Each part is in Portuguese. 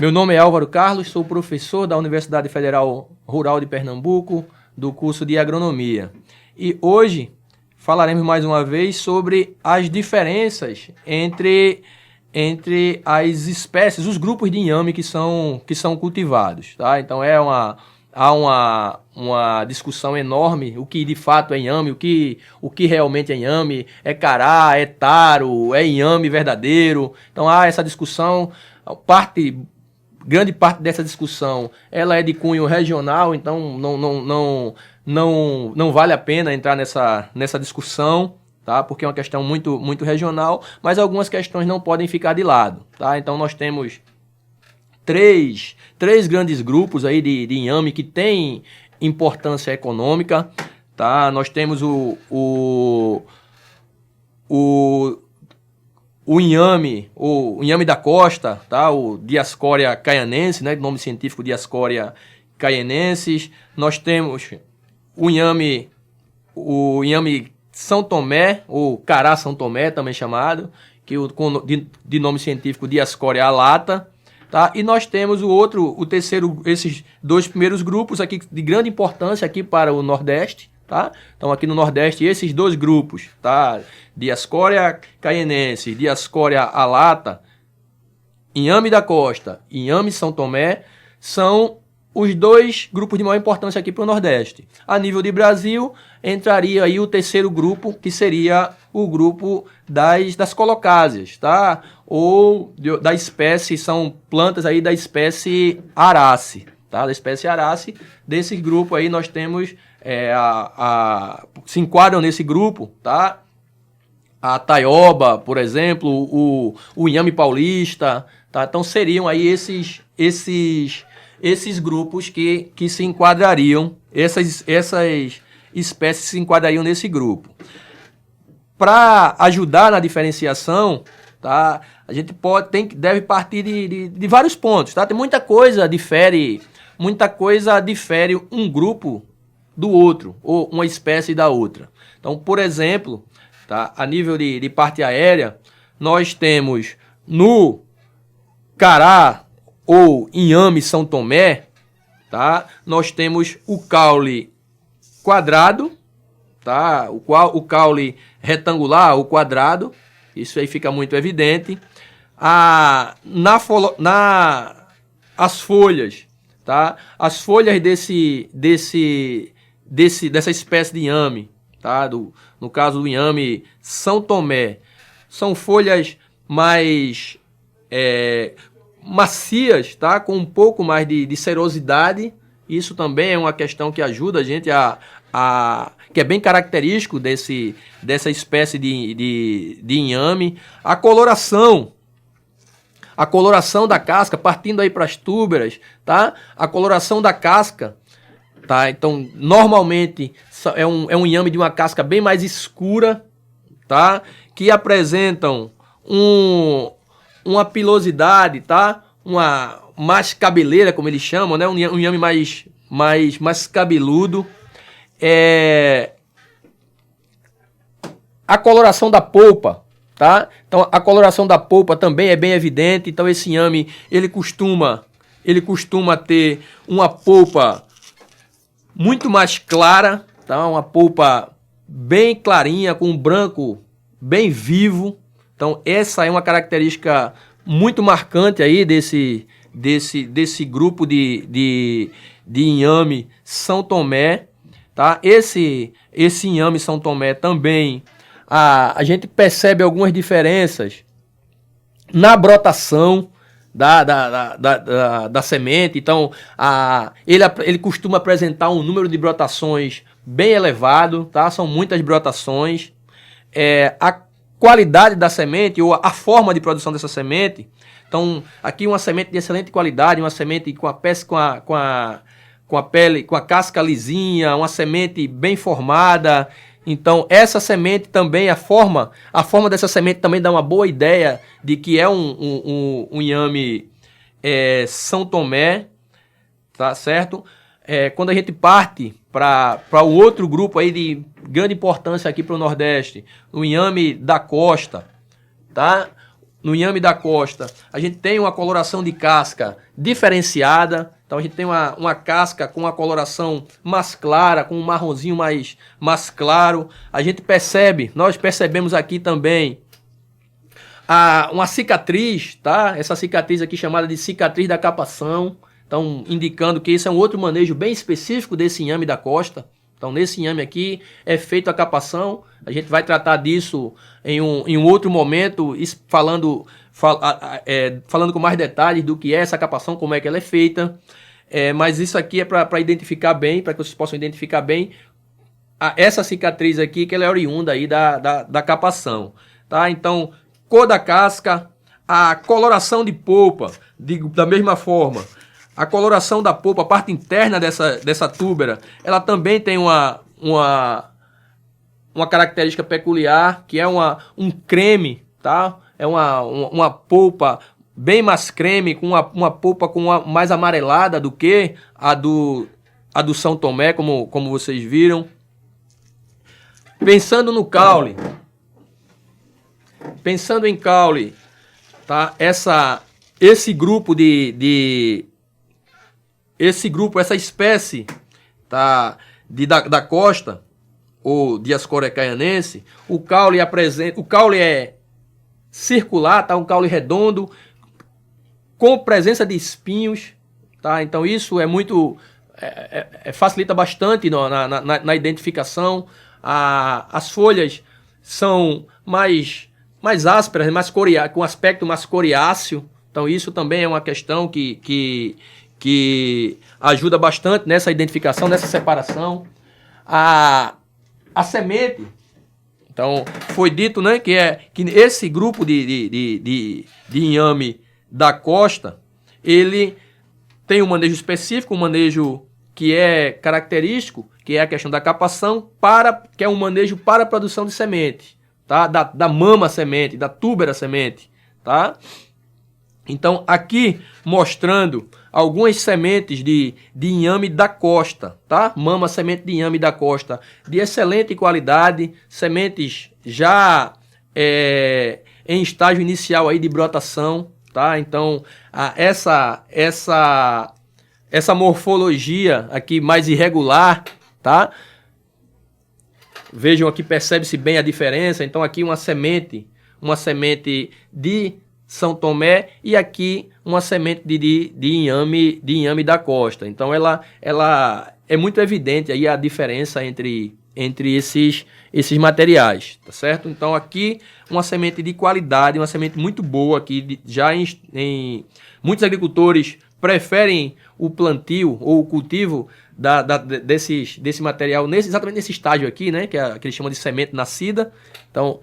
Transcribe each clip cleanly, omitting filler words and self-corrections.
Meu nome é Álvaro Carlos, sou professor da Universidade Federal Rural de Pernambuco, do curso de Agronomia. E hoje falaremos mais uma vez sobre as diferenças entre as espécies, os grupos de inhame que são cultivados. Tá? Então há uma discussão enorme, o que de fato é inhame, o que realmente é inhame, é cará, é taro, é inhame verdadeiro. Então há essa discussão, grande parte dessa discussão ela é de cunho regional, então não vale a pena entrar nessa discussão, tá? Porque é uma questão muito regional, mas algumas questões não podem ficar de lado. Tá? Então nós temos três grandes grupos aí de inhame que têm importância econômica. Tá? Nós temos o inhame da costa, tá? O Diascorea caianense, né? Nome científico Diascorea caianensis. Nós temos o inhame São Tomé, ou cará São Tomé também chamado, de nome científico Diascorea alata. Tá? E nós temos esses dois primeiros grupos aqui de grande importância aqui para o Nordeste. Tá? Então aqui no Nordeste esses dois grupos, tá? Diascorea caianensis, Diascorea alata, inhame da costa e inhame São Tomé são os dois grupos de maior importância aqui para o Nordeste. A nível de Brasil, entraria aí o terceiro grupo, que seria o grupo das colocáceas, tá? Ou da espécie, são plantas aí da espécie Arace, tá? Da espécie Arace. Desse grupo aí nós temos, se enquadram nesse grupo, tá? A taioba, por exemplo, o inhame paulista, tá? Então seriam aí esses grupos que se enquadrariam, essas espécies se enquadrariam nesse grupo. Para ajudar na diferenciação, tá? A gente deve partir de vários pontos, tá? Tem muita coisa difere um grupo do outro, ou uma espécie da outra. Então, por exemplo, tá? A nível de parte aérea, nós temos no cará ou inhame São Tomé, tá? Nós temos o caule quadrado, tá? O caule retangular ou quadrado, isso aí fica muito evidente. As folhas, tá? As folhas dessa espécie de inhame, tá? No caso do inhame São Tomé, são folhas mais macias, tá? Com um pouco mais de serosidade. Isso também é uma questão que ajuda a gente que é bem característico dessa espécie de inhame. A coloração da casca, partindo aí para as túberas, tá? A coloração da casca, tá? Então, normalmente é um inhame de uma casca bem mais escura, tá? Que apresentam uma pilosidade, tá? Uma mais cabeleira, como eles chamam, né? Um inhame mais cabeludo. A coloração da polpa, tá? Então a coloração da polpa também é bem evidente. Então esse inhame ele costuma ter uma polpa muito mais clara, tá? Uma polpa bem clarinha, com um branco bem vivo. Então essa é uma característica muito marcante aí desse grupo de inhame São Tomé, tá? Esse inhame São Tomé também a gente percebe algumas diferenças na brotação da semente. Então ele costuma apresentar um número de brotações bem elevado, tá? São muitas brotações. A qualidade da semente ou a forma de produção dessa semente. Então, aqui uma semente de excelente qualidade, uma semente com a pele, com a casca lisinha, uma semente bem formada. Então, essa semente também, a forma dessa semente também dá uma boa ideia de que é um inhame São Tomé, tá certo? Quando a gente parte para o outro grupo aí de grande importância aqui para o Nordeste, o inhame da costa, tá? no inhame da costa, a gente tem uma coloração de casca diferenciada. Então a gente tem uma casca com uma coloração mais clara, com um marronzinho mais claro. A gente percebe, nós percebemos aqui também uma cicatriz, tá? Essa cicatriz aqui chamada de cicatriz da capação. Então indicando que esse é um outro manejo bem específico desse inhame da costa. Então, nesse inhame aqui é feito a capação. A gente vai tratar disso em um outro momento, falando com mais detalhes do que é essa capação, como é que ela é feita. Mas isso aqui é para identificar bem, para que vocês possam identificar bem essa cicatriz aqui, que ela é oriunda aí da capação. Tá? Então, cor da casca, a coloração de polpa, da mesma forma. A coloração da polpa, a parte interna dessa túbera, ela também tem uma característica peculiar, que é um creme, tá? É uma polpa bem mais creme, com uma polpa mais amarelada do que a do São Tomé, como vocês viram. Pensando no caule, pensando em caule, tá? Esse grupo essa espécie, tá, da costa, ou Diascorea caianense, o caule é circular, tá, um caule redondo, com presença de espinhos, tá? Então isso é muito, facilita bastante na identificação. As folhas são mais ásperas, com aspecto mais coriáceo. Então isso também é uma questão que ajuda bastante nessa identificação, nessa separação. A semente, então, foi dito, né, que esse grupo de inhame da costa, ele tem um manejo específico, um manejo que é característico, que é a questão da capação, que é um manejo para a produção de semente, tá? Da mama semente, da túbera semente, tá? Então, aqui mostrando algumas sementes de inhame da costa, tá? Mama semente de inhame da costa, de excelente qualidade, sementes já em estágio inicial aí de brotação, tá? Então, essa morfologia aqui mais irregular, tá? Vejam aqui, percebe-se bem a diferença. Então, aqui uma semente de São Tomé e aqui uma semente de inhame da costa. Então ela é muito evidente aí a diferença entre esses materiais, tá certo? Então aqui uma semente de qualidade, uma semente muito boa aqui, muitos agricultores preferem o plantio ou o cultivo desse material exatamente nesse estágio aqui, né, que eles chamam de semente nascida. Então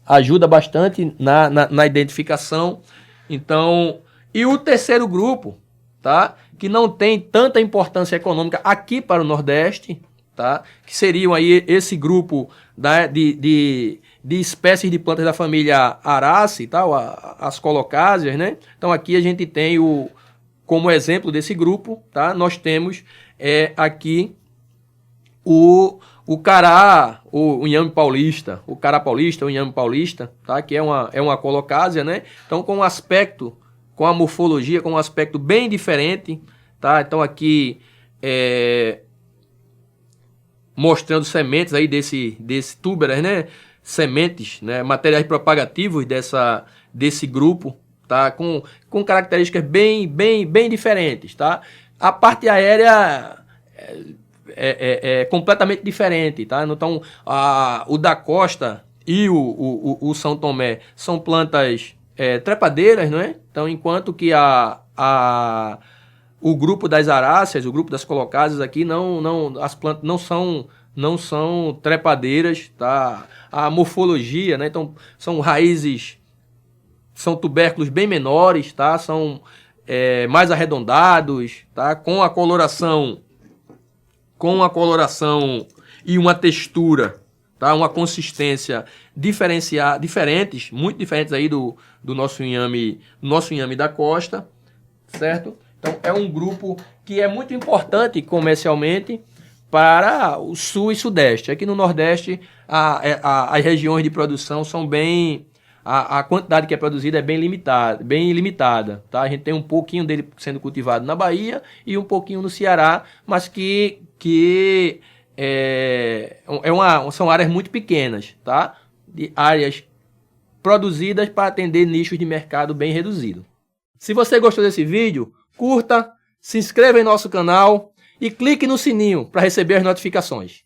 ajuda bastante na identificação. Então, e o terceiro grupo, tá, que não tem tanta importância econômica aqui para o Nordeste, tá, que seriam aí esse grupo de espécies de plantas da família Araceae, tá, as colocáceas, né? Então aqui a gente tem como exemplo desse grupo, tá, nós temos aqui o cará, o inhame paulista, o cará paulista, o inhame paulista, tá? Que é uma colocácea, né? Então, com um aspecto, com a morfologia, com um aspecto bem diferente, tá? Então, aqui, mostrando sementes aí desse túberas, né? Sementes, né? Materiais propagativos desse grupo, tá? Com características bem diferentes, tá? A parte aérea é completamente diferente, tá? Então, o da costa e o São Tomé são plantas trepadeiras, não é? Então, enquanto que o grupo das aráceas, o grupo das colocáceas aqui, as plantas não são trepadeiras, tá? A morfologia, né? Então, são raízes, são tubérculos bem menores, tá? São mais arredondados, tá? Com a coloração e uma textura, tá? Uma consistência diferentes, muito diferentes aí do nosso inhame da costa, certo? Então é um grupo que é muito importante comercialmente para o sul e sudeste. Aqui no Nordeste as regiões de produção são bem a quantidade que é produzida é bem limitada, tá? A gente tem um pouquinho dele sendo cultivado na Bahia e um pouquinho no Ceará, mas que são áreas muito pequenas, tá? De áreas produzidas para atender nichos de mercado bem reduzido. Se você gostou desse vídeo, curta, se inscreva em nosso canal e clique no sininho para receber as notificações.